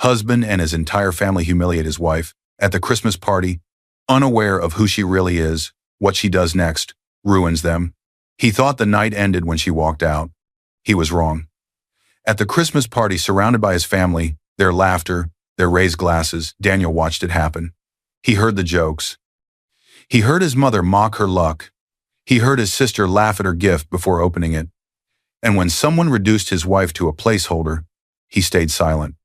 husband and his entire family humiliate his wife at the Christmas party, unaware of who she really is, what she does next, ruins them. He thought the night ended when she walked out. He was wrong. At the Christmas party, surrounded by his family, their laughter, their raised glasses, Daniel watched it happen. He heard the jokes. He heard his mother mock her luck. He heard his sister laugh at her gift before opening it. And when someone reduced his wife to a placeholder, he stayed silent.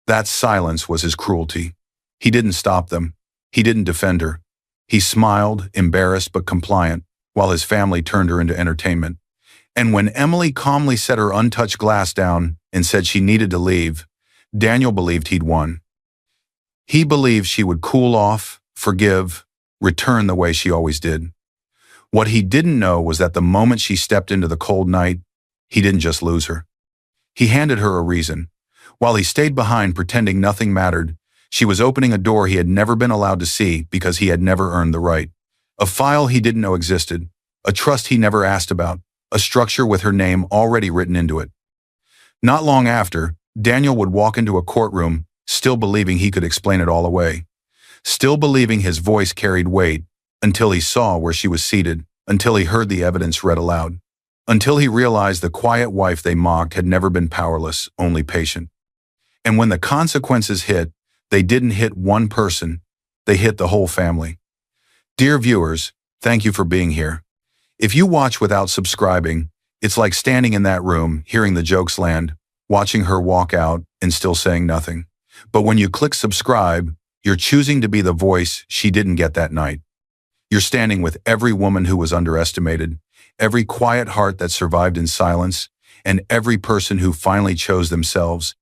That silence was his cruelty. He didn't stop them. He didn't defend her. He smiled, embarrassed but compliant, while his family turned her into entertainment. And when Emily calmly set her untouched glass down and said she needed to leave, Daniel believed he'd won. He believed she would cool off, forgive, return the way she always did. What he didn't know was that the moment she stepped into the cold night, he didn't just lose her. He handed her a reason. While he stayed behind pretending nothing mattered, she was opening a door he had never been allowed to see because he had never earned the right. A file he didn't know existed, a trust he never asked about, a structure with her name already written into it. Not long after, Daniel would walk into a courtroom, still believing he could explain it all away, still believing his voice carried weight, until he saw where she was seated, until he heard the evidence read aloud, until he realized the quiet wife they mocked had never been powerless, only patient. And when the consequences hit, they didn't hit one person, they hit the whole family. Dear viewers, thank you for being here. If you watch without subscribing, it's like standing in that room, hearing the jokes land, watching her walk out, and still saying nothing. But when you click subscribe, you're choosing to be the voice she didn't get that night. You're standing with every woman who was underestimated, every quiet heart that survived in silence, and every person who finally chose themselves.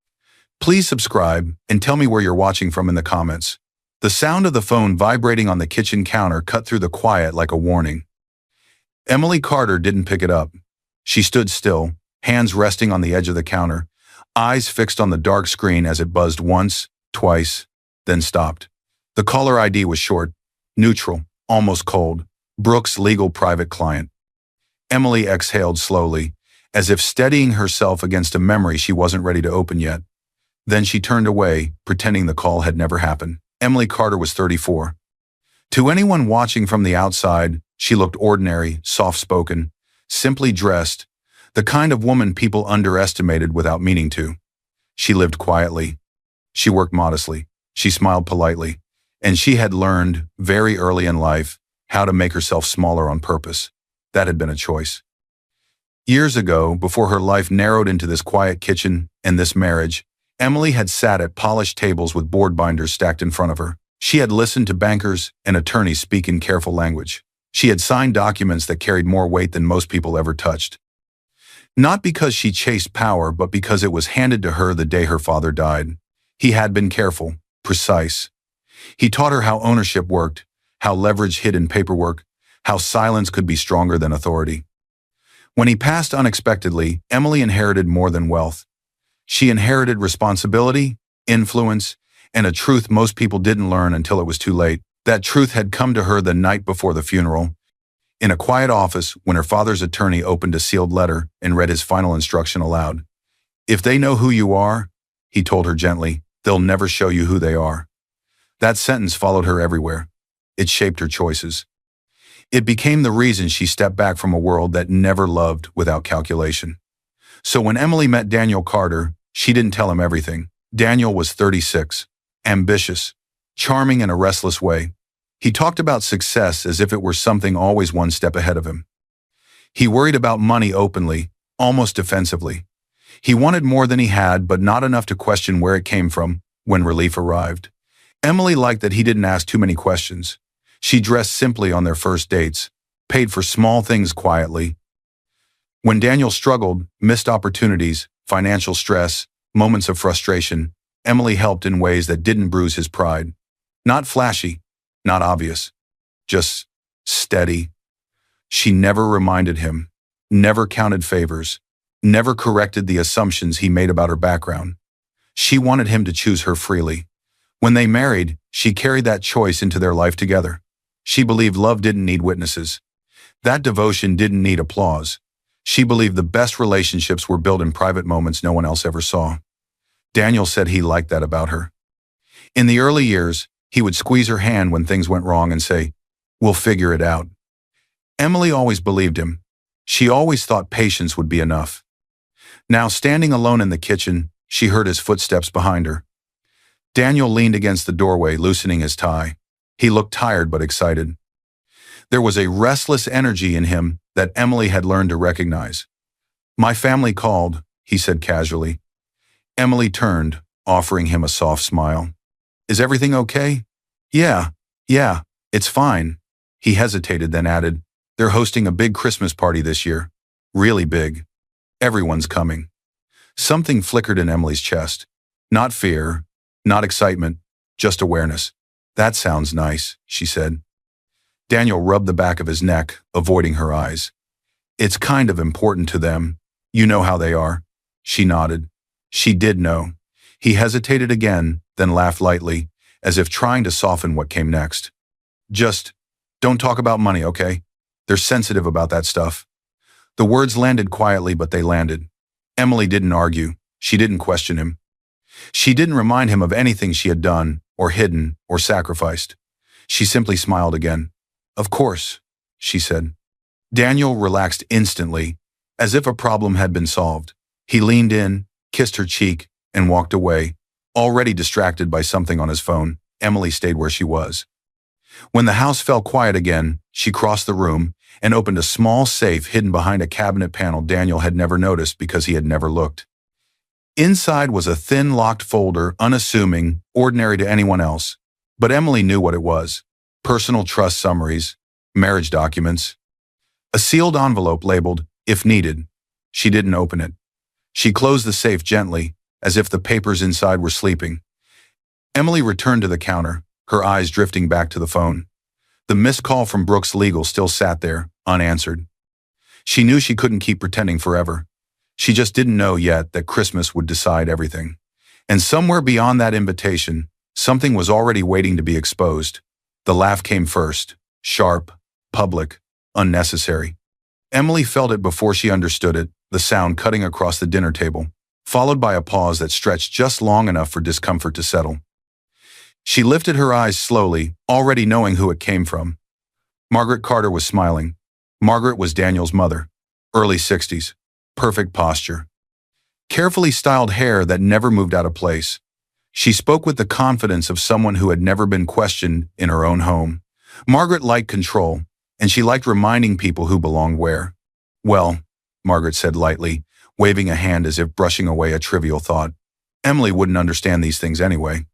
Please subscribe and tell me where you're watching from in the comments. The sound of the phone vibrating on the kitchen counter cut through the quiet like a warning. Emily Carter didn't pick it up. She stood still, hands resting on the edge of the counter, eyes fixed on the dark screen as it buzzed once, twice, then stopped. The caller ID was short, neutral, almost cold. Brooks' legal private client. Emily exhaled slowly, as if steadying herself against a memory she wasn't ready to open yet. Then she turned away, pretending the call had never happened. Emily Carter was 34. To anyone watching from the outside, she looked ordinary, soft-spoken, simply dressed, the kind of woman people underestimated without meaning to. She lived quietly. She worked modestly. She smiled politely. And she had learned, very early in life, how to make herself smaller on purpose. That had been a choice. Years ago, before her life narrowed into this quiet kitchen and this marriage, Emily had sat at polished tables with board binders stacked in front of her. She had listened to bankers and attorneys speak in careful language. She had signed documents that carried more weight than most people ever touched. Not because she chased power, but because it was handed to her the day her father died. He had been careful, precise. He taught her how ownership worked, how leverage hid in paperwork, how silence could be stronger than authority. When he passed unexpectedly, Emily inherited more than wealth. She inherited responsibility, influence, and a truth most people didn't learn until it was too late. That truth had come to her the night before the funeral, in a quiet office when her father's attorney opened a sealed letter and read his final instruction aloud. If they know who you are, he told her gently, they'll never show you who they are. That sentence followed her everywhere. It shaped her choices. It became the reason she stepped back from a world that never loved without calculation. So when Emily met Daniel Carter, she didn't tell him everything. Daniel was 36, ambitious, charming in a restless way. He talked about success as if it were something always one step ahead of him. He worried about money openly, almost defensively. He wanted more than he had, but not enough to question where it came from when relief arrived. Emily liked that he didn't ask too many questions. She dressed simply on their first dates, paid for small things quietly. When Daniel struggled, missed opportunities, financial stress, moments of frustration, Emily helped in ways that didn't bruise his pride. Not flashy, not obvious, just steady. She never reminded him, never counted favors, never corrected the assumptions he made about her background. She wanted him to choose her freely. When they married, she carried that choice into their life together. She believed love didn't need witnesses. That devotion didn't need applause. She believed the best relationships were built in private moments no one else ever saw. Daniel said he liked that about her. In the early years, he would squeeze her hand when things went wrong and say, "We'll figure it out." Emily always believed him. She always thought patience would be enough. Now, standing alone in the kitchen, she heard his footsteps behind her. Daniel leaned against the doorway, loosening his tie. He looked tired but excited. There was a restless energy in him that Emily had learned to recognize. "My family called," he said casually. Emily turned, offering him a soft smile. "Is everything okay?" Yeah, it's fine." He hesitated, then added, "They're hosting a big Christmas party this year. Really big. Everyone's coming." Something flickered in Emily's chest. Not fear, not excitement, just awareness. "That sounds nice," she said. Daniel rubbed the back of his neck, avoiding her eyes. "It's kind of important to them. You know how they are." She nodded. She did know. He hesitated again, then laughed lightly, as if trying to soften what came next. "Just don't talk about money, okay? They're sensitive about that stuff." The words landed quietly, but they landed. Emily didn't argue. She didn't question him. She didn't remind him of anything she had done, or hidden, or sacrificed. She simply smiled again. "Of course," she said. Daniel relaxed instantly, as if a problem had been solved. He leaned in, kissed her cheek, and walked away, already distracted by something on his phone. Emily stayed where she was. When the house fell quiet again, she crossed the room and opened a small safe hidden behind a cabinet panel Daniel had never noticed because he had never looked. Inside was a thin, locked folder, unassuming, ordinary to anyone else. But Emily knew what it was. Personal trust summaries, marriage documents, a sealed envelope labeled, "If needed." She didn't open it. She closed the safe gently, as if the papers inside were sleeping. Emily returned to the counter, her eyes drifting back to the phone. The missed call from Brooks Legal still sat there, unanswered. She knew she couldn't keep pretending forever. She just didn't know yet that Christmas would decide everything. And somewhere beyond that invitation, something was already waiting to be exposed. The laugh came first, sharp, public, unnecessary. Emily felt it before she understood it, the sound cutting across the dinner table, followed by a pause that stretched just long enough for discomfort to settle. She lifted her eyes slowly, already knowing who it came from. Margaret Carter was smiling. Margaret was Daniel's mother. Early 60s. Perfect posture. Carefully styled hair that never moved out of place. She spoke with the confidence of someone who had never been questioned in her own home. Margaret liked control, and she liked reminding people who belonged where. "Well," Margaret said lightly, waving a hand as if brushing away a trivial thought. Emily wouldn't understand these things anyway.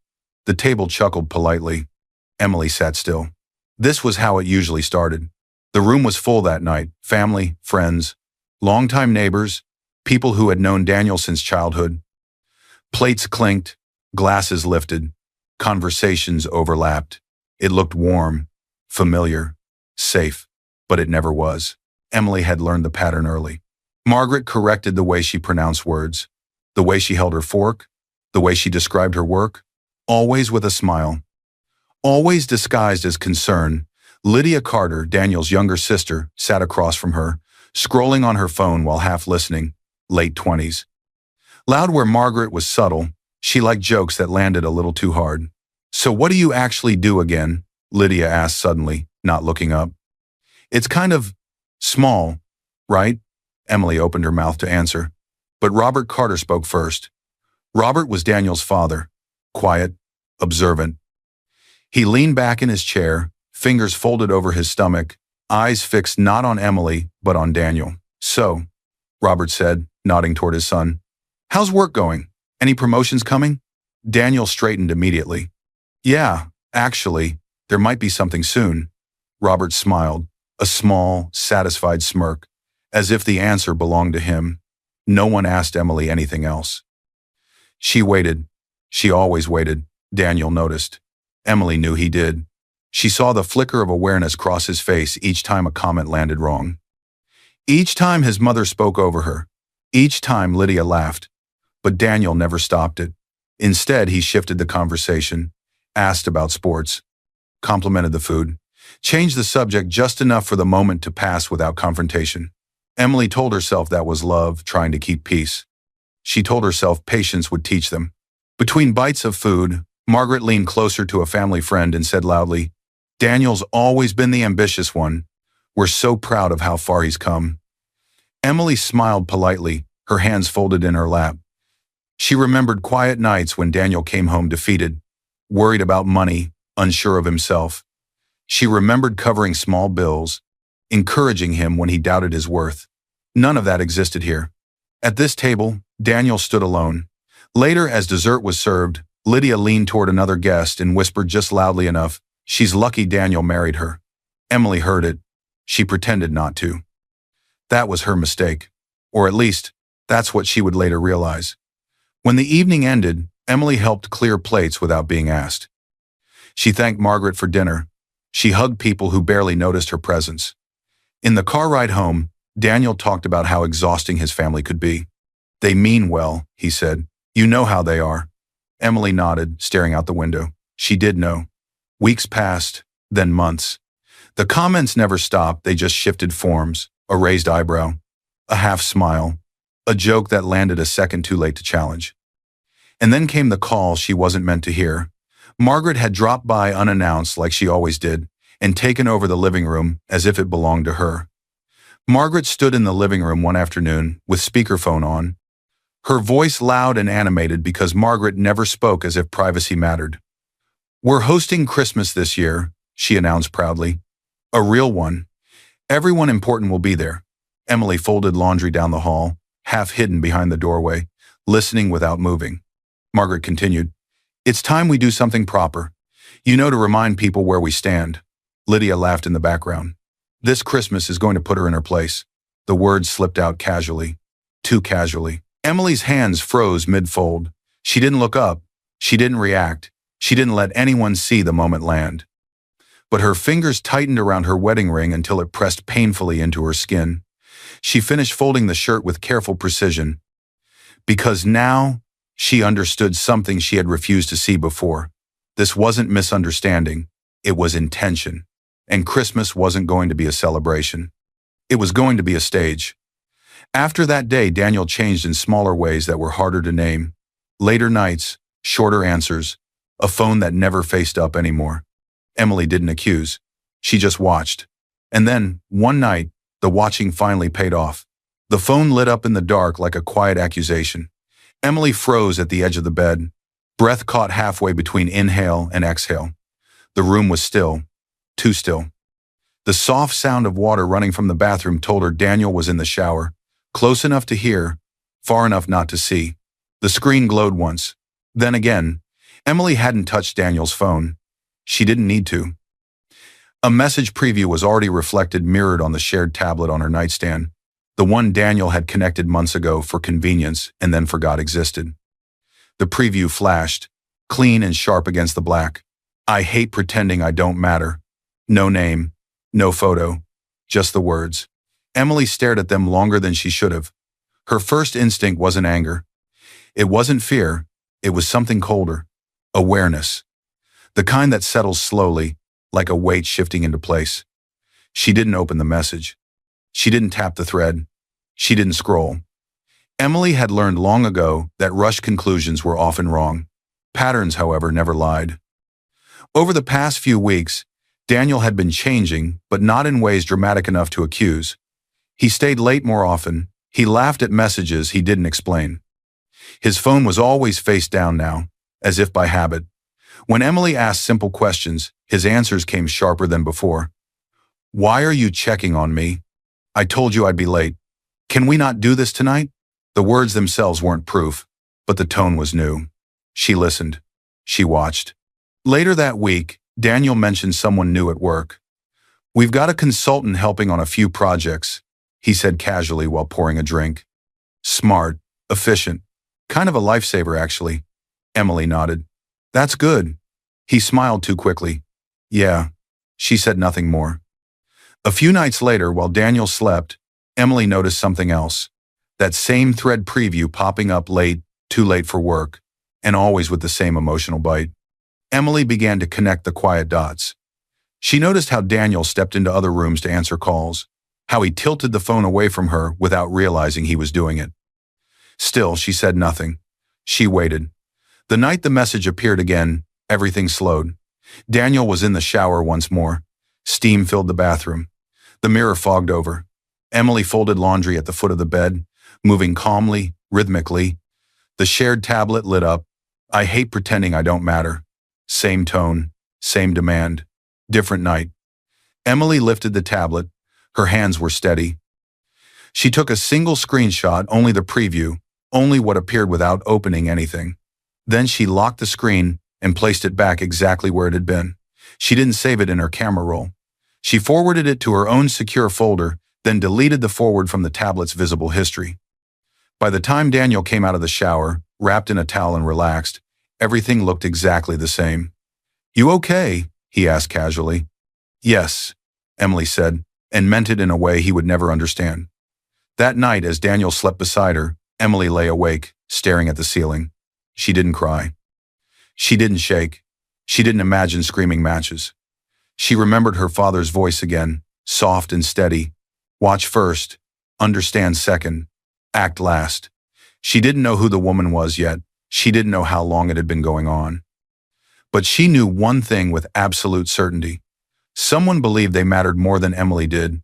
The table chuckled politely. Emily sat still. This was how it usually started. The room was full that night, family, friends, longtime neighbors, people who had known Daniel since childhood. Plates clinked, glasses lifted, conversations overlapped. It looked warm, familiar, safe, but it never was. Emily had learned the pattern early. Margaret corrected the way she pronounced words, the way she held her fork, the way she described her work, always with a smile. Always disguised as concern, Lydia Carter, Daniel's younger sister, sat across from her, scrolling on her phone while half listening, late 20s. Loud where Margaret was subtle, she liked jokes that landed a little too hard. "So what do you actually do again?" Lydia asked suddenly, not looking up. "It's kind of small, right?" Emily opened her mouth to answer. But Robert Carter spoke first. Robert was Daniel's father, quiet, observant. He leaned back in his chair, fingers folded over his stomach, eyes fixed not on Emily, but on Daniel. "So," Robert said, nodding toward his son, "how's work going? Any promotions coming?" Daniel straightened immediately. "Yeah, actually, there might be something soon." Robert smiled, a small, satisfied smirk, as if the answer belonged to him. No one asked Emily anything else. She waited. She always waited, Daniel noticed. Emily knew he did. She saw the flicker of awareness cross his face each time a comment landed wrong. Each time his mother spoke over her. Each time Lydia laughed. But Daniel never stopped it. Instead, he shifted the conversation, asked about sports, complimented the food, changed the subject just enough for the moment to pass without confrontation. Emily told herself that was love, trying to keep peace. She told herself patience would teach them. Between bites of food, Margaret leaned closer to a family friend and said loudly, "Daniel's always been the ambitious one. We're so proud of how far he's come." Emily smiled politely, her hands folded in her lap. She remembered quiet nights when Daniel came home defeated, worried about money, unsure of himself. She remembered covering small bills, encouraging him when he doubted his worth. None of that existed here. At this table, Daniel stood alone. Later, as dessert was served, Lydia leaned toward another guest and whispered just loudly enough, "She's lucky Daniel married her." Emily heard it. She pretended not to. That was her mistake. Or at least, that's what she would later realize. When the evening ended, Emily helped clear plates without being asked. She thanked Margaret for dinner. She hugged people who barely noticed her presence. In the car ride home, Daniel talked about how exhausting his family could be. "They mean well," he said. "You know how they are." Emily nodded, staring out the window. She did know. Weeks passed, then months. The comments never stopped, they just shifted forms, a raised eyebrow, a half smile, a joke that landed a second too late to challenge. And then came the call she wasn't meant to hear. Margaret had dropped by unannounced like she always did, and taken over the living room as if it belonged to her. Margaret stood in the living room one afternoon with speakerphone on, her voice loud and animated because Margaret never spoke as if privacy mattered. "We're hosting Christmas this year," she announced proudly. "A real one. Everyone important will be there." Emily folded laundry down the hall, half hidden behind the doorway, listening without moving. Margaret continued, "It's time we do something proper. You know, to remind people where we stand." Lydia laughed in the background. "This Christmas is going to put her in her place." The words slipped out casually. Too casually. Emily's hands froze mid-fold. She didn't look up. She didn't react. She didn't let anyone see the moment land. But her fingers tightened around her wedding ring until it pressed painfully into her skin. She finished folding the shirt with careful precision. Because now, she understood something she had refused to see before. This wasn't misunderstanding. It was intention. And Christmas wasn't going to be a celebration. It was going to be a stage. After that day, Daniel changed in smaller ways that were harder to name. Later nights, shorter answers, a phone that never faced up anymore. Emily didn't accuse. She just watched. And then, one night, the watching finally paid off. The phone lit up in the dark like a quiet accusation. Emily froze at the edge of the bed, breath caught halfway between inhale and exhale. The room was still, too still. The soft sound of water running from the bathroom told her Daniel was in the shower, close enough to hear, far enough not to see. The screen glowed once. Then again, Emily hadn't touched Daniel's phone. She didn't need to. A message preview was already reflected mirrored on the shared tablet on her nightstand, the one Daniel had connected months ago for convenience and then forgot existed. The preview flashed, clean and sharp against the black. "I hate pretending I don't matter." No name, no photo, just the words. Emily stared at them longer than she should have. Her first instinct wasn't anger. It wasn't fear. It was something colder. Awareness. The kind that settles slowly, like a weight shifting into place. She didn't open the message. She didn't tap the thread. She didn't scroll. Emily had learned long ago that rushed conclusions were often wrong. Patterns, however, never lied. Over the past few weeks, Daniel had been changing, but not in ways dramatic enough to accuse. He stayed late more often. He laughed at messages he didn't explain. His phone was always face down now, as if by habit. When Emily asked simple questions, his answers came sharper than before. "Why are you checking on me? I told you I'd be late. Can we not do this tonight?" The words themselves weren't proof, but the tone was new. She listened. She watched. Later that week, Daniel mentioned someone new at work. "We've got a consultant helping on a few projects," he said casually while pouring a drink. "Smart, efficient, kind of a lifesaver, actually." Emily nodded. "That's good." He smiled too quickly. "Yeah." She said nothing more. A few nights later, while Daniel slept, Emily noticed something else. That same thread preview popping up late, too late for work, and always with the same emotional bite. Emily began to connect the quiet dots. She noticed how Daniel stepped into other rooms to answer calls, how he tilted the phone away from her without realizing he was doing it. Still, she said nothing. She waited. The night the message appeared again, everything slowed. Daniel was in the shower once more. Steam filled the bathroom. The mirror fogged over. Emily folded laundry at the foot of the bed, moving calmly, rhythmically. The shared tablet lit up. I hate pretending I don't matter. Same tone, same demand. Different night. Emily lifted the tablet. Her hands were steady. She took a single screenshot, only the preview, only what appeared without opening anything. Then she locked the screen and placed it back exactly where it had been. She didn't save it in her camera roll. She forwarded it to her own secure folder, then deleted the forward from the tablet's visible history. By the time Daniel came out of the shower, wrapped in a towel and relaxed, everything looked exactly the same. "You okay?" he asked casually. "Yes," Emily said, and meant it in a way he would never understand. That night, as Daniel slept beside her, Emily lay awake, staring at the ceiling. She didn't cry. She didn't shake. She didn't imagine screaming matches. She remembered her father's voice again, soft and steady. Watch first, understand second, act last. She didn't know who the woman was yet. She didn't know how long it had been going on. But she knew one thing with absolute certainty. Someone believed they mattered more than Emily did,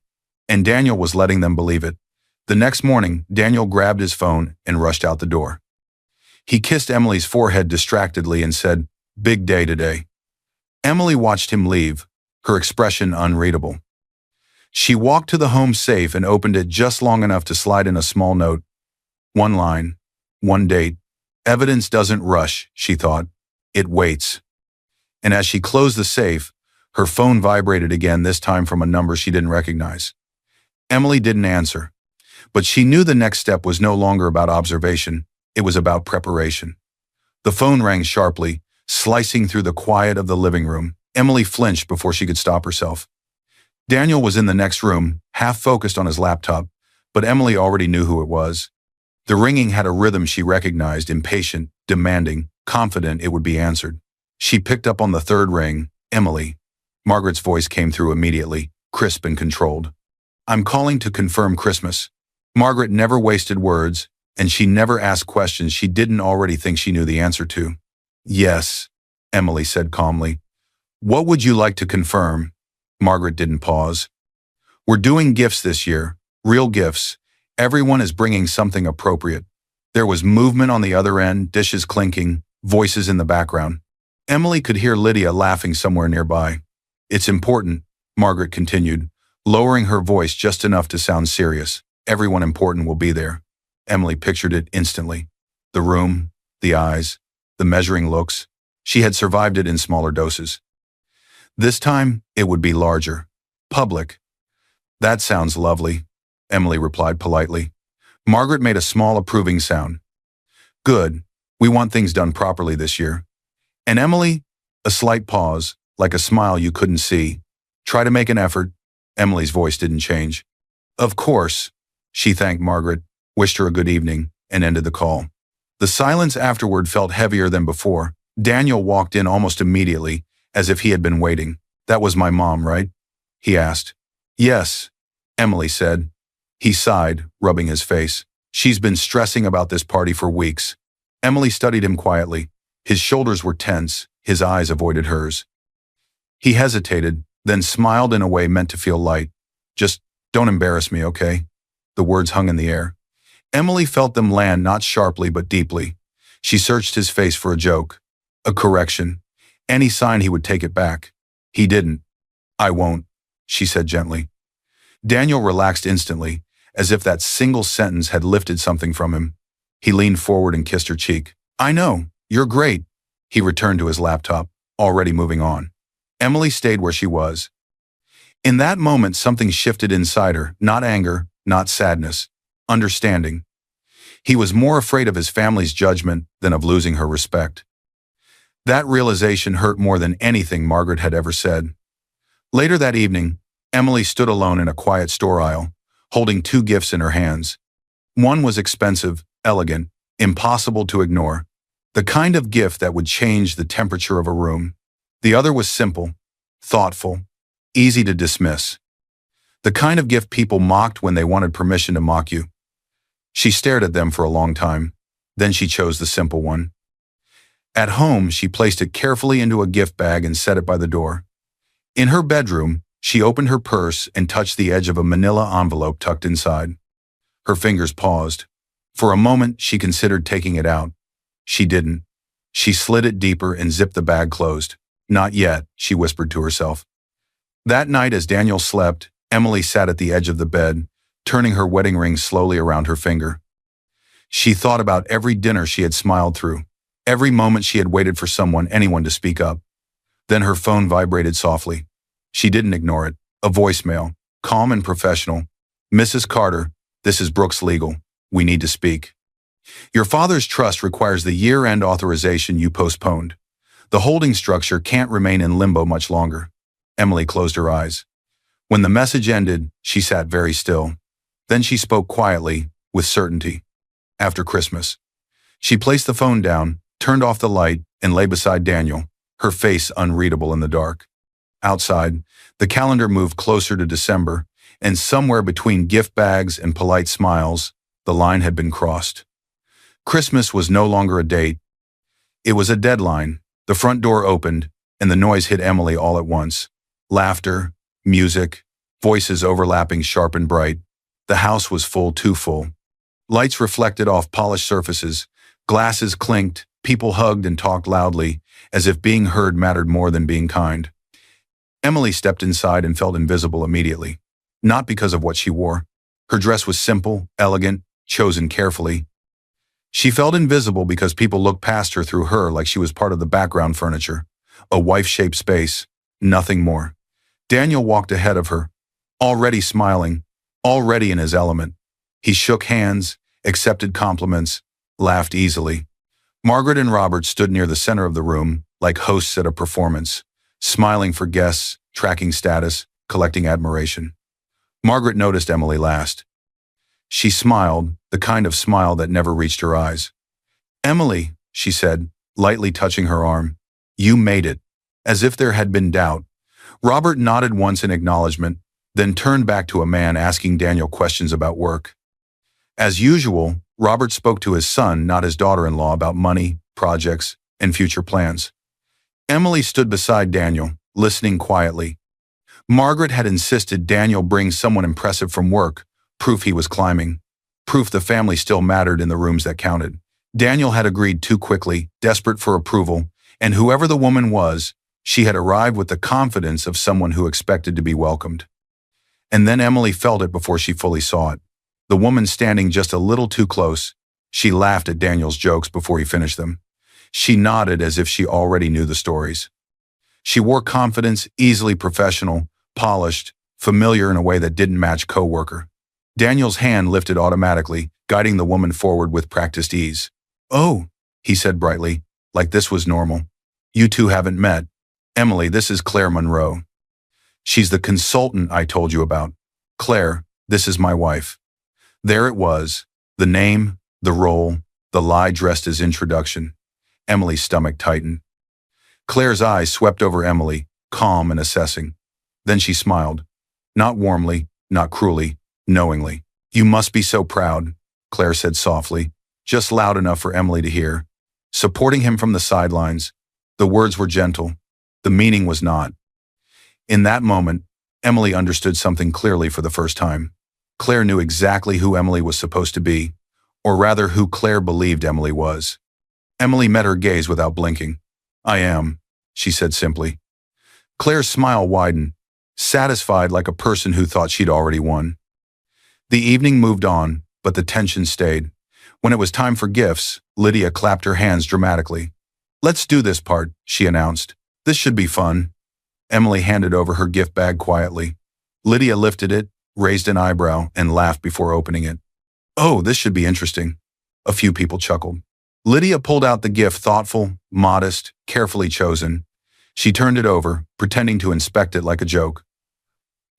and Daniel was letting them believe it. The next morning, Daniel grabbed his phone and rushed out the door. He kissed Emily's forehead distractedly and said, "Big day today." Emily watched him leave, her expression unreadable. She walked to the home safe and opened it just long enough to slide in a small note. One line, one date. Evidence doesn't rush, she thought. It waits. And as she closed the safe, her phone vibrated again, this time from a number she didn't recognize. Emily didn't answer, but she knew the next step was no longer about observation, it was about preparation. The phone rang sharply, slicing through the quiet of the living room. Emily flinched before she could stop herself. Daniel was in the next room, half focused on his laptop, but Emily already knew who it was. The ringing had a rhythm she recognized, impatient, demanding, confident it would be answered. She picked up on the third ring. "Emily." Margaret's voice came through immediately, crisp and controlled. "I'm calling to confirm Christmas." Margaret never wasted words, and she never asked questions she didn't already think she knew the answer to. "Yes," Emily said calmly. "What would you like to confirm?" Margaret didn't pause. "We're doing gifts this year, real gifts. Everyone is bringing something appropriate." There was movement on the other end, dishes clinking, voices in the background. Emily could hear Lydia laughing somewhere nearby. "It's important," Margaret continued, lowering her voice just enough to sound serious. "Everyone important will be there." Emily pictured it instantly. The room, the eyes, the measuring looks. She had survived it in smaller doses. This time, it would be larger. Public. "That sounds lovely," Emily replied politely. Margaret made a small approving sound. "Good. We want things done properly this year." And Emily, a slight pause, like a smile you couldn't see. "Try to make an effort." Emily's voice didn't change. "Of course." She thanked Margaret, wished her a good evening, and ended the call. The silence afterward felt heavier than before. Daniel walked in almost immediately, as if he had been waiting. "That was my mom, right?" he asked. "Yes," Emily said. He sighed, rubbing his face. "She's been stressing about this party for weeks." Emily studied him quietly. His shoulders were tense, his eyes avoided hers. He hesitated, then smiled in a way meant to feel light. "Just don't embarrass me, okay?" The words hung in the air. Emily felt them land not sharply but deeply. She searched his face for a joke, a correction, any sign he would take it back. He didn't. "I won't," she said gently. Daniel relaxed instantly, as if that single sentence had lifted something from him. He leaned forward and kissed her cheek. "I know, you're great." He returned to his laptop, already moving on. Emily stayed where she was. In that moment, something shifted inside her, not anger, not sadness, understanding. He was more afraid of his family's judgment than of losing her respect. That realization hurt more than anything Margaret had ever said. Later that evening, Emily stood alone in a quiet store aisle, holding two gifts in her hands. One was expensive, elegant, impossible to ignore, the kind of gift that would change the temperature of a room. The other was simple, thoughtful, easy to dismiss. The kind of gift people mocked when they wanted permission to mock you. She stared at them for a long time. Then she chose the simple one. At home, she placed it carefully into a gift bag and set it by the door. In her bedroom, she opened her purse and touched the edge of a manila envelope tucked inside. Her fingers paused. For a moment, she considered taking it out. She didn't. She slid it deeper and zipped the bag closed. Not yet, she whispered to herself. That night, as Daniel slept, Emily sat at the edge of the bed, turning her wedding ring slowly around her finger. She thought about every dinner she had smiled through, every moment she had waited for anyone to speak up. Then her phone vibrated softly. She didn't ignore it. A voicemail, calm and professional. "Mrs. Carter, this is Brooks Legal. We need to speak. Your father's trust requires the year-end authorization you postponed. The holding structure can't remain in limbo much longer." Emily closed her eyes. When the message ended, she sat very still. Then she spoke quietly, with certainty. After Christmas. She placed the phone down, turned off the light, and lay beside Daniel, her face unreadable in the dark. Outside, the calendar moved closer to December, and somewhere between gift bags and polite smiles, the line had been crossed. Christmas was no longer a date. It was a deadline. The front door opened, and the noise hit Emily all at once. Laughter, music, voices overlapping sharp and bright. The house was full, too full. Lights reflected off polished surfaces, glasses clinked, people hugged and talked loudly, as if being heard mattered more than being kind. Emily stepped inside and felt invisible immediately. Not because of what she wore. Her dress was simple, elegant, chosen carefully. She felt invisible because people looked past her through her like she was part of the background furniture, a wife-shaped space, nothing more. Daniel walked ahead of her, already smiling, already in his element. He shook hands, accepted compliments, laughed easily. Margaret and Robert stood near the center of the room, like hosts at a performance, smiling for guests, tracking status, collecting admiration. Margaret noticed Emily last. She smiled, the kind of smile that never reached her eyes. "Emily," she said, lightly touching her arm, "you made it," as if there had been doubt. Robert nodded once in acknowledgement, then turned back to a man asking Daniel questions about work. As usual, Robert spoke to his son, not his daughter-in-law, about money, projects, and future plans. Emily stood beside Daniel, listening quietly. Margaret had insisted Daniel bring someone impressive from work, proof he was climbing, proof the family still mattered in the rooms that counted. Daniel had agreed too quickly, desperate for approval, and whoever the woman was, she had arrived with the confidence of someone who expected to be welcomed. And then Emily felt it before she fully saw it. The woman standing just a little too close. She laughed at Daniel's jokes before he finished them. She nodded as if she already knew the stories. She wore confidence, easily professional, polished, familiar in a way that didn't match co-worker. Daniel's hand lifted automatically, guiding the woman forward with practiced ease. "Oh," he said brightly, like this was normal. "You two haven't met. Emily, this is Claire Monroe. She's the consultant I told you about. Claire, this is my wife." There it was, the name, the role, the lie dressed as introduction. Emily's stomach tightened. Claire's eyes swept over Emily, calm and assessing. Then she smiled. Not warmly, not cruelly, knowingly. "You must be so proud," Claire said softly, just loud enough for Emily to hear. Supporting him from the sidelines. The words were gentle. The meaning was not. In that moment, Emily understood something clearly for the first time. Claire knew exactly who Emily was supposed to be, or rather who Claire believed Emily was. Emily met her gaze without blinking. "I am," she said simply. Claire's smile widened, satisfied like a person who thought she'd already won. The evening moved on, but the tension stayed. When it was time for gifts, Lydia clapped her hands dramatically. "Let's do this part," she announced. "This should be fun." Emily handed over her gift bag quietly. Lydia lifted it, raised an eyebrow, and laughed before opening it. "Oh, this should be interesting." A few people chuckled. Lydia pulled out the gift, thoughtful, modest, carefully chosen. She turned it over, pretending to inspect it like a joke.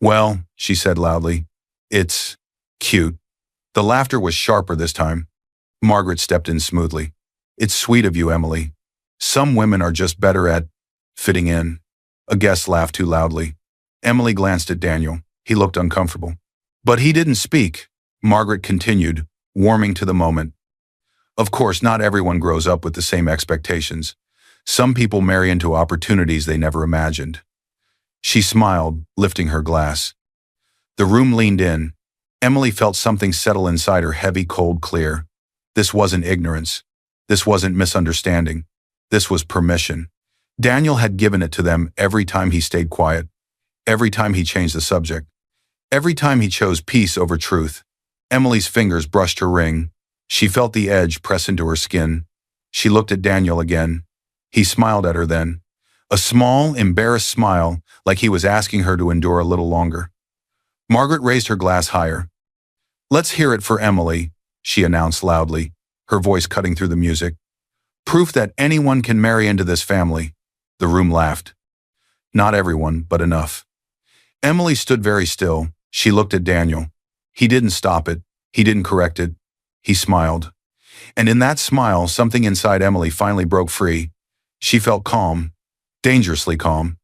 "Well," she said loudly, "it's cute." The laughter was sharper this time. Margaret stepped in smoothly. "It's sweet of you, Emily. Some women are just better at fitting in." A guest laughed too loudly. Emily glanced at Daniel. He looked uncomfortable. But he didn't speak. Margaret continued, warming to the moment. "Of course, not everyone grows up with the same expectations. Some people marry into opportunities they never imagined. She smiled, lifting her glass. The room leaned in. Emily felt something settle inside her, heavy, cold, clear. This wasn't ignorance. This wasn't misunderstanding. This was permission. Daniel had given it to them every time he stayed quiet, every time he changed the subject, every time he chose peace over truth. Emily's fingers brushed her ring. She felt the edge press into her skin. She looked at Daniel again. He smiled at her then. A small, embarrassed smile, like he was asking her to endure a little longer. Margaret raised her glass higher. "Let's hear it for Emily," she announced loudly, her voice cutting through the music. "Proof that anyone can marry into this family." The room laughed. Not everyone, but enough. Emily stood very still. She looked at Daniel. He didn't stop it. He didn't correct it. He smiled. And in that smile, something inside Emily finally broke free. She felt calm, dangerously calm.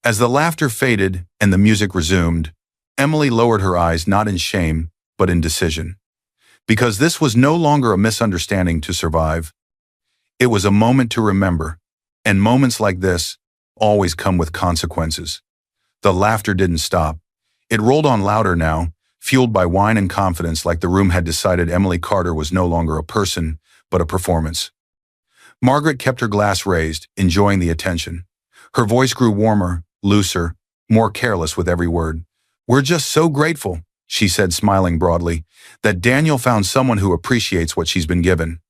As the laughter faded and the music resumed, Emily lowered her eyes, not in shame, but in decision. Because this was no longer a misunderstanding to survive. It was a moment to remember, and moments like this always come with consequences. The laughter didn't stop. It rolled on louder now, fueled by wine and confidence, like the room had decided Emily Carter was no longer a person, but a performance. Margaret kept her glass raised, enjoying the attention. Her voice grew warmer, looser, more careless with every word. "We're just so grateful," she said, smiling broadly, "that Daniel found someone who appreciates what she's been given.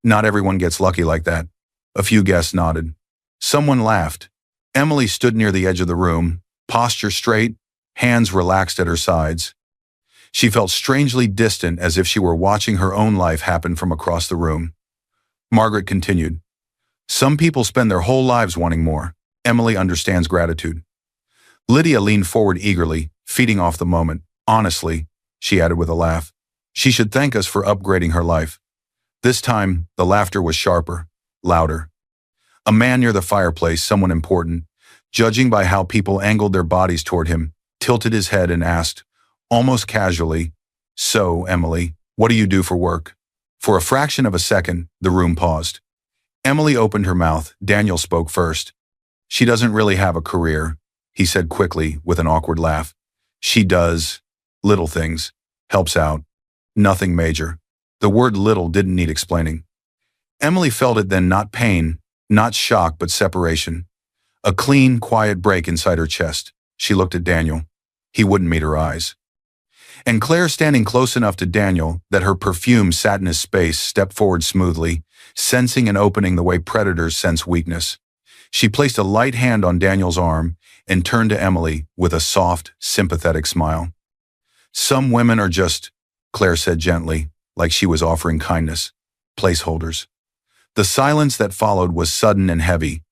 Not everyone gets lucky like that." A few guests nodded. Someone laughed. Emily stood near the edge of the room, posture straight, hands relaxed at her sides. She felt strangely distant, as if she were watching her own life happen from across the room. Margaret continued. "Some people spend their whole lives wanting more. Emily understands gratitude." Lydia leaned forward eagerly, feeding off the moment. "Honestly," she added with a laugh, "she should thank us for upgrading her life." This time, the laughter was sharper, louder. A man near the fireplace, someone important, judging by how people angled their bodies toward him, tilted his head and asked, almost casually, "So, Emily, what do you do for work?" For a fraction of a second, the room paused. Emily opened her mouth. Daniel spoke first. "She doesn't really have a career," he said quickly, with an awkward laugh. "She does little things, helps out. Nothing major." The word little didn't need explaining. Emily felt it then, not pain, not shock, but separation. A clean, quiet break inside her chest. She looked at Daniel. He wouldn't meet her eyes. And Claire, standing close enough to Daniel that her perfume sat in his space, stepped forward smoothly, sensing and opening the way predators sense weakness. She placed a light hand on Daniel's arm and turned to Emily with a soft, sympathetic smile. "Some women are just," Claire said gently, like she was offering kindness, "placeholders." The silence that followed was sudden and heavy.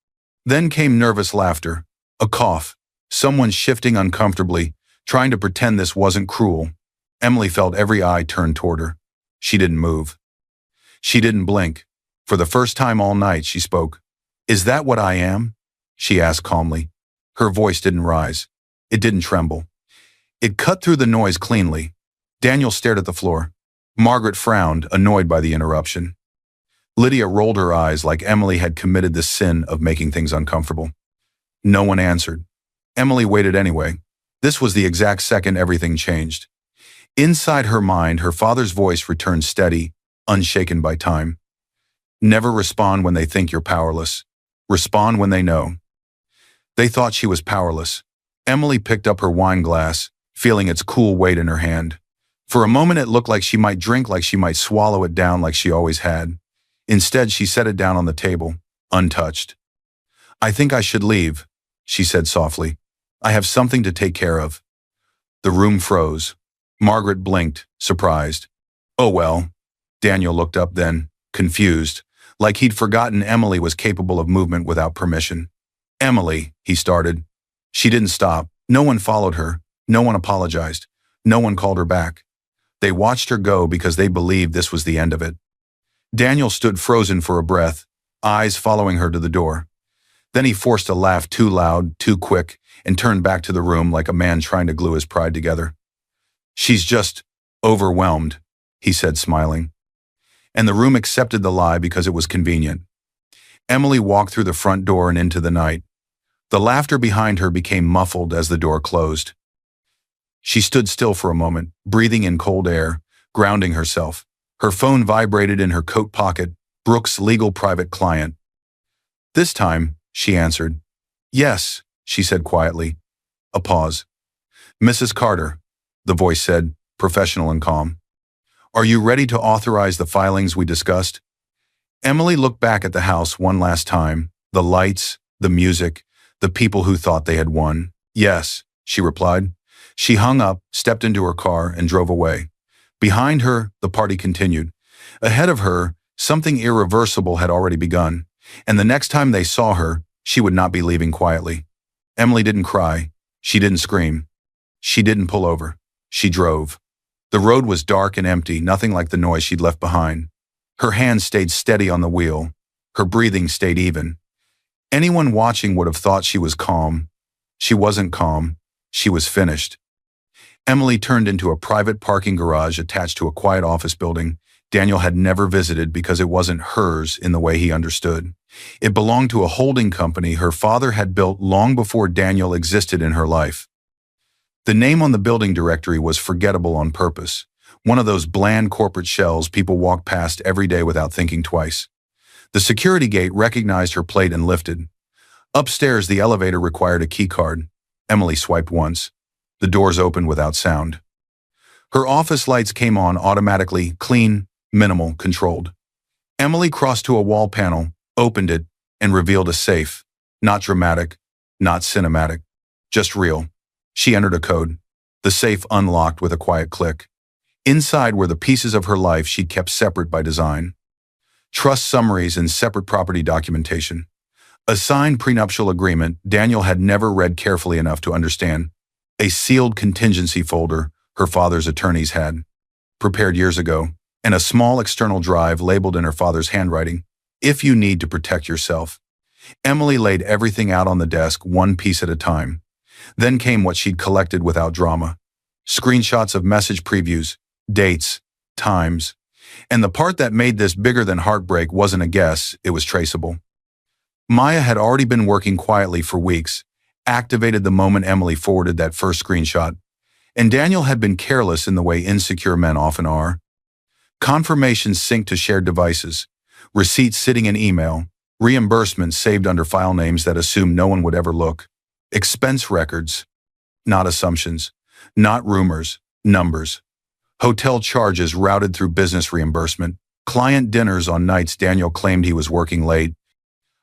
Then came nervous laughter, a cough, someone shifting uncomfortably, trying to pretend this wasn't cruel. Emily felt every eye turned toward her. She didn't move. She didn't blink. For the first time all night, she spoke. "Is that what I am?" she asked calmly. Her voice didn't rise. It didn't tremble. It cut through the noise cleanly. Daniel stared at the floor. Margaret frowned, annoyed by the interruption. Lydia rolled her eyes, like Emily had committed the sin of making things uncomfortable. No one answered. Emily waited anyway. This was the exact second everything changed. Inside her mind, her father's voice returned steady, unshaken by time. "Never respond when they think you're powerless. Respond when they know." They thought she was powerless. Emily picked up her wine glass, feeling its cool weight in her hand. For a moment it looked like she might drink, like she might swallow it down like she always had. Instead, she set it down on the table, untouched. "I think I should leave," she said softly. "I have something to take care of." The room froze. Margaret blinked, surprised. "Oh well." Daniel looked up then, confused, like he'd forgotten Emily was capable of movement without permission. "Emily," he started. She didn't stop. No one followed her. No one apologized. No one called her back. They watched her go because they believed this was the end of it. Daniel stood frozen for a breath, eyes following her to the door. Then he forced a laugh too loud, too quick, and turned back to the room like a man trying to glue his pride together. "She's just overwhelmed," he said, smiling. And the room accepted the lie because it was convenient. Emily walked through the front door and into the night. The laughter behind her became muffled as the door closed. She stood still for a moment, breathing in cold air, grounding herself. Her phone vibrated in her coat pocket. Brooks' legal private client. "This time," she answered. "Yes," she said quietly. A pause. "Mrs. Carter," the voice said, professional and calm. "Are you ready to authorize the filings we discussed?" Emily looked back at the house one last time, the lights, the music, the people who thought they had won. "Yes," she replied. She hung up, stepped into her car, and drove away. Behind her, the party continued. Ahead of her, something irreversible had already begun, and the next time they saw her, she would not be leaving quietly. Emily didn't cry. She didn't scream. She didn't pull over. She drove. The road was dark and empty, nothing like the noise she'd left behind. Her hands stayed steady on the wheel. Her breathing stayed even. Anyone watching would have thought she was calm. She wasn't calm. She was finished. Emily turned into a private parking garage attached to a quiet office building Daniel had never visited because it wasn't hers in the way he understood. It belonged to a holding company her father had built long before Daniel existed in her life. The name on the building directory was forgettable on purpose, one of those bland corporate shells people walk past every day without thinking twice. The security gate recognized her plate and lifted. Upstairs, the elevator required a key card. Emily swiped once. The doors opened without sound. Her office lights came on automatically, clean, minimal, controlled. Emily crossed to a wall panel, opened it, and revealed a safe. Not dramatic, not cinematic, just real. She entered a code. The safe unlocked with a quiet click. Inside were the pieces of her life she'd kept separate by design. Trust summaries and separate property documentation. A signed prenuptial agreement Daniel had never read carefully enough to understand. A sealed contingency folder her father's attorneys had prepared years ago, and a small external drive labeled in her father's handwriting, "If you need to protect yourself." Emily laid everything out on the desk, one piece at a time. Then came what she'd collected without drama. Screenshots of message previews, dates, times. And the part that made this bigger than heartbreak wasn't a guess, it was traceable. Maya had already been working quietly for weeks, activated the moment Emily forwarded that first screenshot. And Daniel had been careless in the way insecure men often are. Confirmations synced to shared devices, receipts sitting in email, reimbursements saved under file names that assumed no one would ever look, expense records, not assumptions, not rumors, numbers, hotel charges routed through business reimbursement, client dinners on nights Daniel claimed he was working late,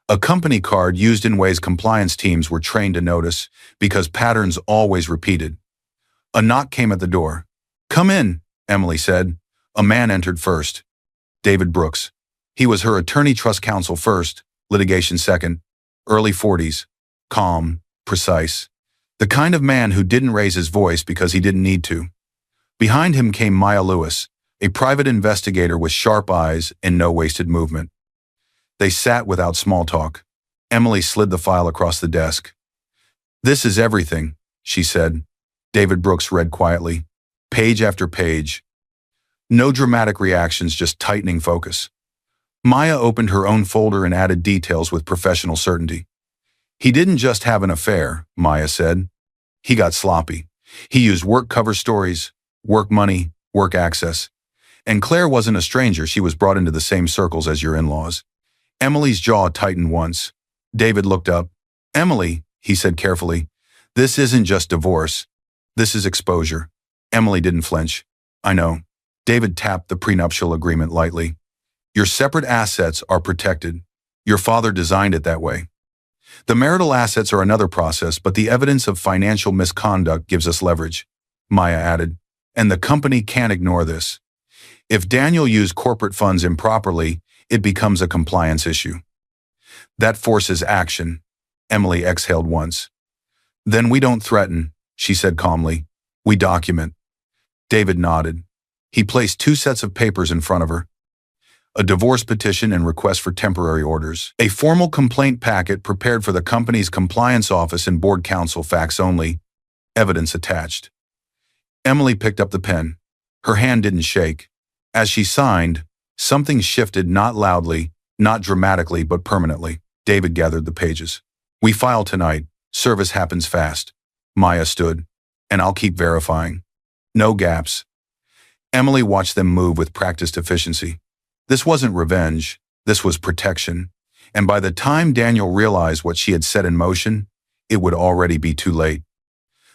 a company card used in ways compliance teams were trained to notice because patterns always repeated. A knock came at the door. "Come in," Emily said. A man entered first. David Brooks. He was her attorney trust counsel first, litigation second, early 40s, calm, precise. The kind of man who didn't raise his voice because he didn't need to. Behind him came Maya Lewis, a private investigator with sharp eyes and no wasted movement. They sat without small talk. Emily slid the file across the desk. "This is everything," she said. David Brooks read quietly, page after page. No dramatic reactions, just tightening focus. Maya opened her own folder and added details with professional certainty. "He didn't just have an affair," Maya said. "He got sloppy. He used work cover stories, work money, work access. And Claire wasn't a stranger, she was brought into the same circles as your in-laws." Emily's jaw tightened once. David looked up. "Emily," he said carefully, "this isn't just divorce. This is exposure." Emily didn't flinch. "I know." David tapped the prenuptial agreement lightly. "Your separate assets are protected. Your father designed it that way. The marital assets are another process, but the evidence of financial misconduct gives us leverage," Maya added. "And the company can't ignore this. If Daniel used corporate funds improperly, it becomes a compliance issue. That forces action." Emily exhaled once. "Then we don't threaten," she said calmly. "We document." David nodded. He placed two sets of papers in front of her. A divorce petition and request for temporary orders. A formal complaint packet prepared for the company's compliance office and board counsel, fax only. Evidence attached. Emily picked up the pen. Her hand didn't shake. As she signed, something shifted, not loudly, Not dramatically, but permanently. David gathered the pages. We file tonight. Service happens fast. Maya stood. And I'll keep verifying. No gaps. Emily watched them move with practiced efficiency. This wasn't revenge. This was protection. And by the time Daniel realized what she had set in motion, it would already be too late.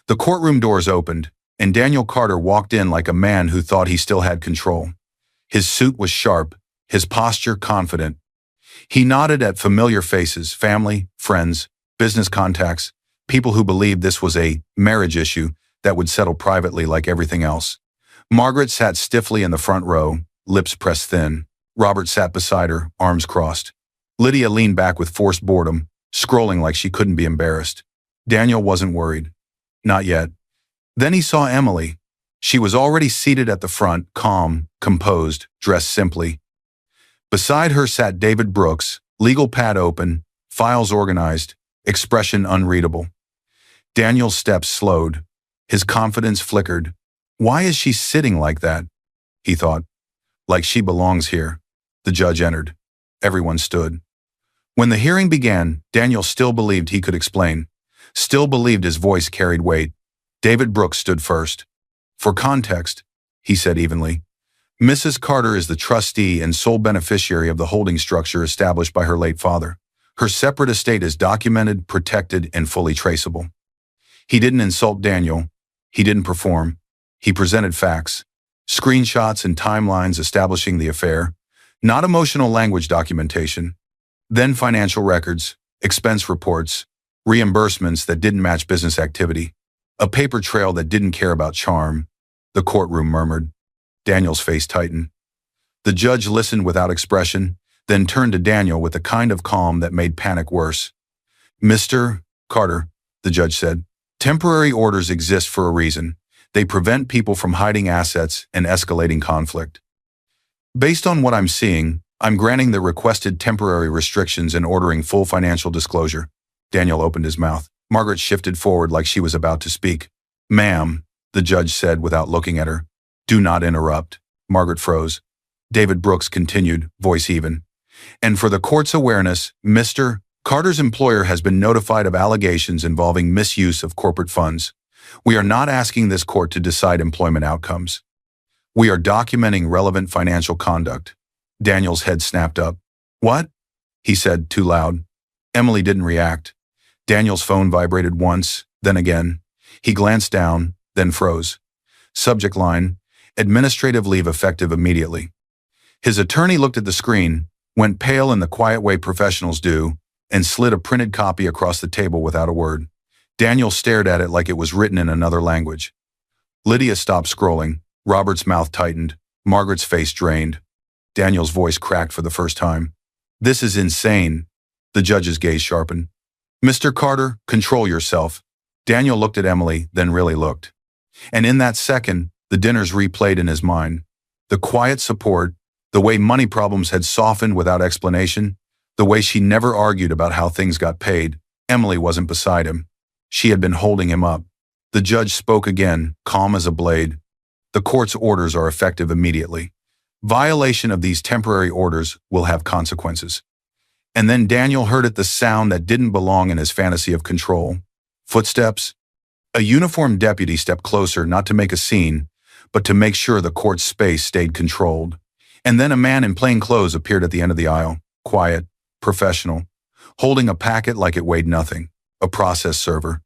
The courtroom doors opened, and Daniel Carter walked in like a man who thought he still had control. His suit was sharp, his posture confident. He nodded at familiar faces, family, friends, business contacts, people who believed this was a marriage issue that would settle privately like everything else. Margaret sat stiffly in the front row, lips pressed thin. Robert sat beside her, arms crossed. Lydia leaned back with forced boredom, scrolling like she couldn't be embarrassed. Daniel wasn't worried. Not yet. Then he saw Emily. She was already seated at the front, calm, composed, dressed simply. Beside her sat David Brooks, legal pad open, files organized, expression unreadable. Daniel's steps slowed. His confidence flickered. Why is she sitting like that? He thought. Like she belongs here. The judge entered. Everyone stood. When the hearing began, Daniel still believed he could explain. Still believed his voice carried weight. David Brooks stood first. For context, he said evenly, Mrs. Carter is the trustee and sole beneficiary of the holding structure established by her late father. Her separate estate is documented, protected, and fully traceable. He didn't insult Daniel. He didn't perform. He presented facts, screenshots and timelines establishing the affair, not emotional language documentation, then financial records, expense reports, reimbursements that didn't match business activity, a paper trail that didn't care about charm. The courtroom murmured. Daniel's face tightened. The judge listened without expression, then turned to Daniel with a kind of calm that made panic worse. Mr. Carter, the judge said, temporary orders exist for a reason. They prevent people from hiding assets and escalating conflict. Based on what I'm seeing, I'm granting the requested temporary restrictions and ordering full financial disclosure. Daniel opened his mouth. Margaret shifted forward like she was about to speak. Ma'am, the judge said without looking at her. Do not interrupt. Margaret froze. David Brooks continued, voice even. And for the court's awareness, Mr. Carter's employer has been notified of allegations involving misuse of corporate funds. We are not asking this court to decide employment outcomes. We are documenting relevant financial conduct. Daniel's head snapped up. What? He said, too loud. Emily didn't react. Daniel's phone vibrated once, then again. He glanced down, then froze. Subject line, administrative leave effective immediately. His attorney looked at the screen, went pale in the quiet way professionals do, and slid a printed copy across the table without a word. Daniel stared at it like it was written in another language. Lydia stopped scrolling. Robert's mouth tightened. Margaret's face drained. Daniel's voice cracked for the first time. This is insane. The judge's gaze sharpened. Mr. Carter, control yourself. Daniel looked at Emily, then really looked. And in that second, the dinners replayed in his mind. The quiet support, the way money problems had softened without explanation, the way she never argued about how things got paid. Emily wasn't beside him. She had been holding him up. The judge spoke again, calm as a blade. The court's orders are effective immediately. Violation of these temporary orders will have consequences. And then Daniel heard the sound that didn't belong in his fantasy of control. Footsteps. A uniformed deputy stepped closer, not to make a scene, but to make sure the court's space stayed controlled. And then a man in plain clothes appeared at the end of the aisle, quiet, professional, holding a packet like it weighed nothing, a process server.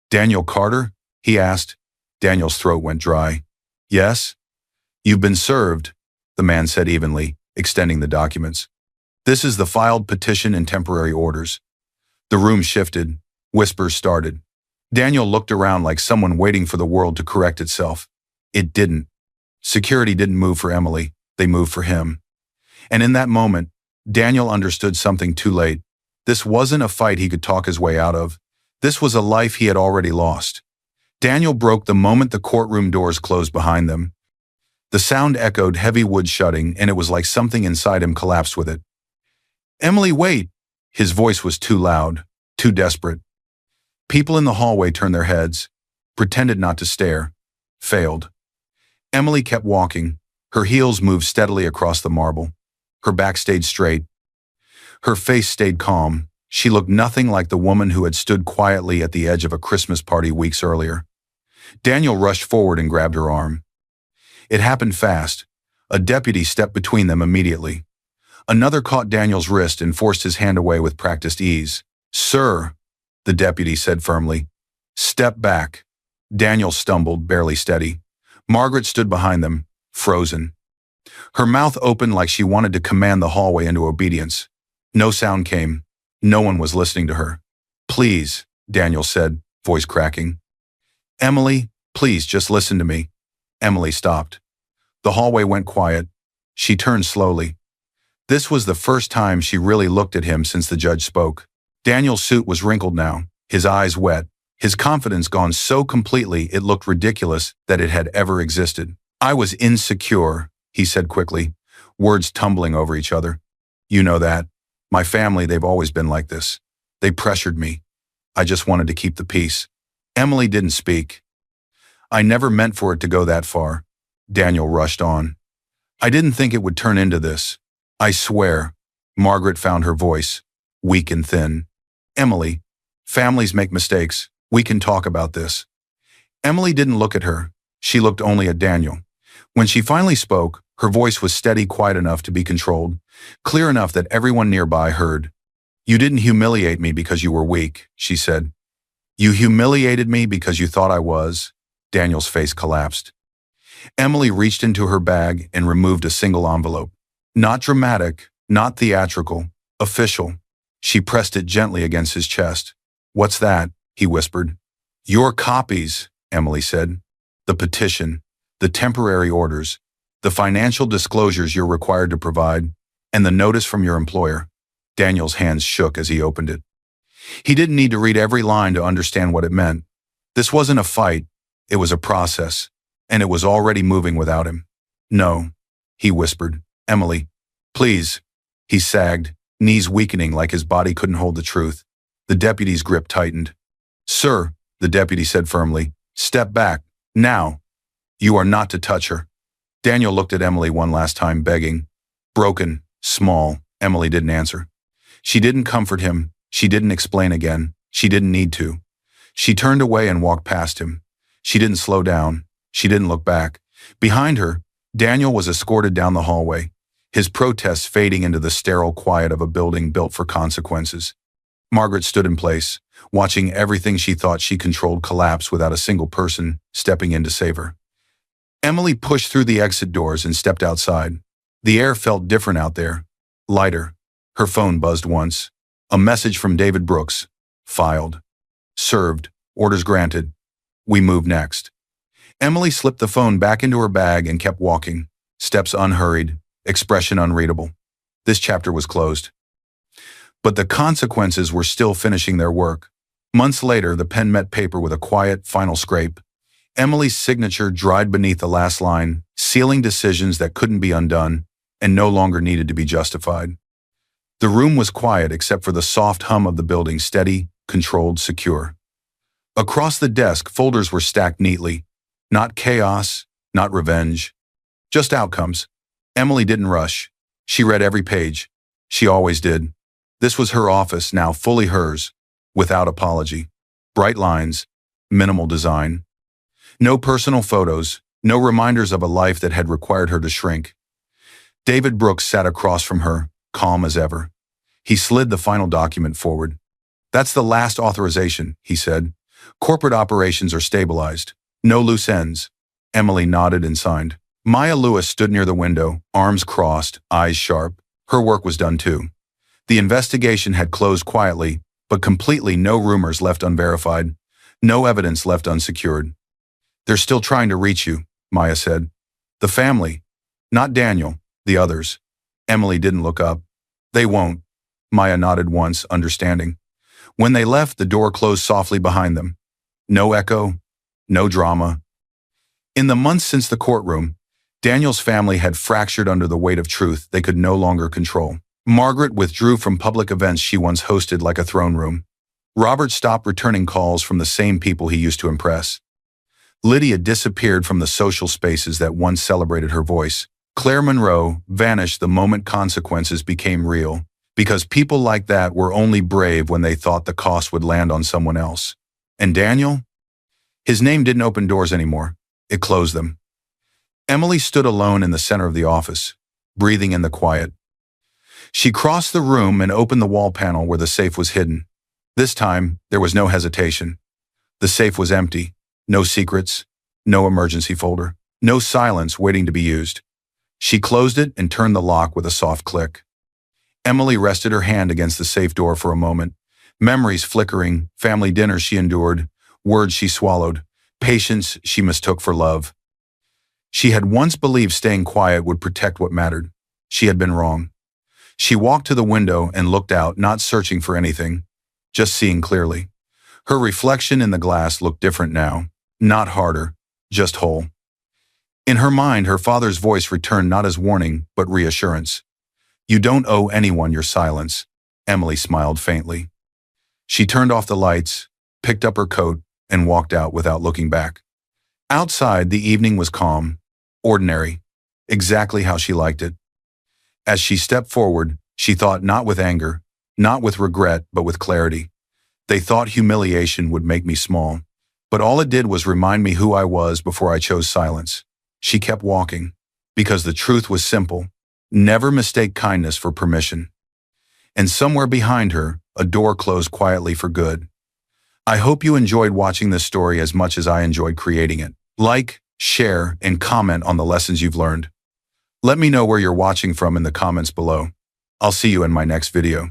Daniel Carter? He asked. Daniel's throat went dry. Yes? You've been served, the man said evenly, extending the documents. This is the filed petition and temporary orders. The room shifted. Whispers started. Daniel looked around like someone waiting for the world to correct itself. It didn't. Security didn't move for Emily. They moved for him. And in that moment, Daniel understood something too late. This wasn't a fight he could talk his way out of. This was a life he had already lost. Daniel broke the moment the courtroom doors closed behind them. The sound echoed heavy wood shutting, and it was like something inside him collapsed with it. Emily, wait! His voice was too loud, too desperate. People in the hallway turned their heads, pretended not to stare, failed. Emily kept walking. Her heels moved steadily across the marble. Her back stayed straight. Her face stayed calm. She looked nothing like the woman who had stood quietly at the edge of a Christmas party weeks earlier. Daniel rushed forward and grabbed her arm. It happened fast. A deputy stepped between them immediately. Another caught Daniel's wrist and forced his hand away with practiced ease. "Sir," the deputy said firmly. "Step back." Daniel stumbled, barely steady. Margaret stood behind them, frozen. Her mouth opened like she wanted to command the hallway into obedience. No sound came. No one was listening to her. "Please," Daniel said, voice cracking. "Emily, please just listen to me." Emily stopped. The hallway went quiet. She turned slowly. This was the first time she really looked at him since the judge spoke. Daniel's suit was wrinkled now, his eyes wet, his confidence gone so completely it looked ridiculous that it had ever existed. "I was insecure," he said quickly, words tumbling over each other. "You know that. My family, they've always been like this. They pressured me. I just wanted to keep the peace." Emily didn't speak. "I never meant for it to go that far," Daniel rushed on. "I didn't think it would turn into this. I swear." Margaret found her voice, weak and thin. "Emily, families make mistakes. We can talk about this." Emily didn't look at her. She looked only at Daniel. When she finally spoke, her voice was steady, quiet enough to be controlled, clear enough that everyone nearby heard. "You didn't humiliate me because you were weak," she said. "You humiliated me because you thought I was." Daniel's face collapsed. Emily reached into her bag and removed a single envelope. Not dramatic, not theatrical, official. She pressed it gently against his chest. "What's that?" he whispered. "Your copies," Emily said. "The petition, the temporary orders, the financial disclosures you're required to provide, and the notice from your employer." Daniel's hands shook as he opened it. He didn't need to read every line to understand what it meant. This wasn't a fight, it was a process, and it was already moving without him. "No," he whispered. "Emily, please." He sagged, knees weakening like his body couldn't hold the truth. The deputy's grip tightened. "Sir," the deputy said firmly, "step back, now. You are not to touch her." Daniel looked at Emily one last time, begging. Broken, small, Emily didn't answer. She didn't comfort him. She didn't explain again. She didn't need to. She turned away and walked past him. She didn't slow down. She didn't look back. Behind her, Daniel was escorted down the hallway, his protests fading into the sterile quiet of a building built for consequences. Margaret stood in place, watching everything she thought she controlled collapse without a single person stepping in to save her. Emily pushed through the exit doors and stepped outside. The air felt different out there, lighter. Her phone buzzed once. A message from David Brooks. Filed. Served. Orders granted. We move next. Emily slipped the phone back into her bag and kept walking, steps unhurried, expression unreadable. This chapter was closed. But the consequences were still finishing their work. Months later, the pen met paper with a quiet, final scrape. Emily's signature dried beneath the last line, sealing decisions that couldn't be undone and no longer needed to be justified. The room was quiet except for the soft hum of the building, steady, controlled, secure. Across the desk, folders were stacked neatly. Not chaos, not revenge. Just outcomes. Emily didn't rush. She read every page. She always did. This was her office, now fully hers, without apology. Bright lines, minimal design. No personal photos, no reminders of a life that had required her to shrink. David Brooks sat across from her, calm as ever. He slid the final document forward. "That's the last authorization," he said. "Corporate operations are stabilized. No loose ends." Emily nodded and signed. Maya Lewis stood near the window, arms crossed, eyes sharp. Her work was done too. The investigation had closed quietly, but completely, no rumors left unverified, no evidence left unsecured. "They're still trying to reach you," Maya said. "The family. Not Daniel, the others." Emily didn't look up. "They won't." Maya nodded once, understanding. When they left, the door closed softly behind them. No echo, no drama. In the months since the courtroom, Daniel's family had fractured under the weight of truth they could no longer control. Margaret withdrew from public events she once hosted like a throne room. Robert stopped returning calls from the same people he used to impress. Lydia disappeared from the social spaces that once celebrated her voice. Claire Monroe vanished the moment consequences became real, because people like that were only brave when they thought the cost would land on someone else. And Daniel? His name didn't open doors anymore. It closed them. Emily stood alone in the center of the office, breathing in the quiet. She crossed the room and opened the wall panel where the safe was hidden. This time, there was no hesitation. The safe was empty. No secrets, no emergency folder, no silence waiting to be used. She closed it and turned the lock with a soft click. Emily rested her hand against the safe door for a moment. Memories flickering, family dinners she endured, words she swallowed, patience she mistook for love. She had once believed staying quiet would protect what mattered. She had been wrong. She walked to the window and looked out, not searching for anything, just seeing clearly. Her reflection in the glass looked different now, not harder, just whole. In her mind, her father's voice returned not as warning, but reassurance. "You don't owe anyone your silence." Emily smiled faintly. She turned off the lights, picked up her coat, and walked out without looking back. Outside, the evening was calm, ordinary, exactly how she liked it. As she stepped forward, she thought not with anger, not with regret, but with clarity. They thought humiliation would make me small, but all it did was remind me who I was before I chose silence. She kept walking, because the truth was simple: never mistake kindness for permission. And somewhere behind her, a door closed quietly for good. I hope you enjoyed watching this story as much as I enjoyed creating it. Like, share, and comment on the lessons you've learned. Let me know where you're watching from in the comments below. I'll see you in my next video.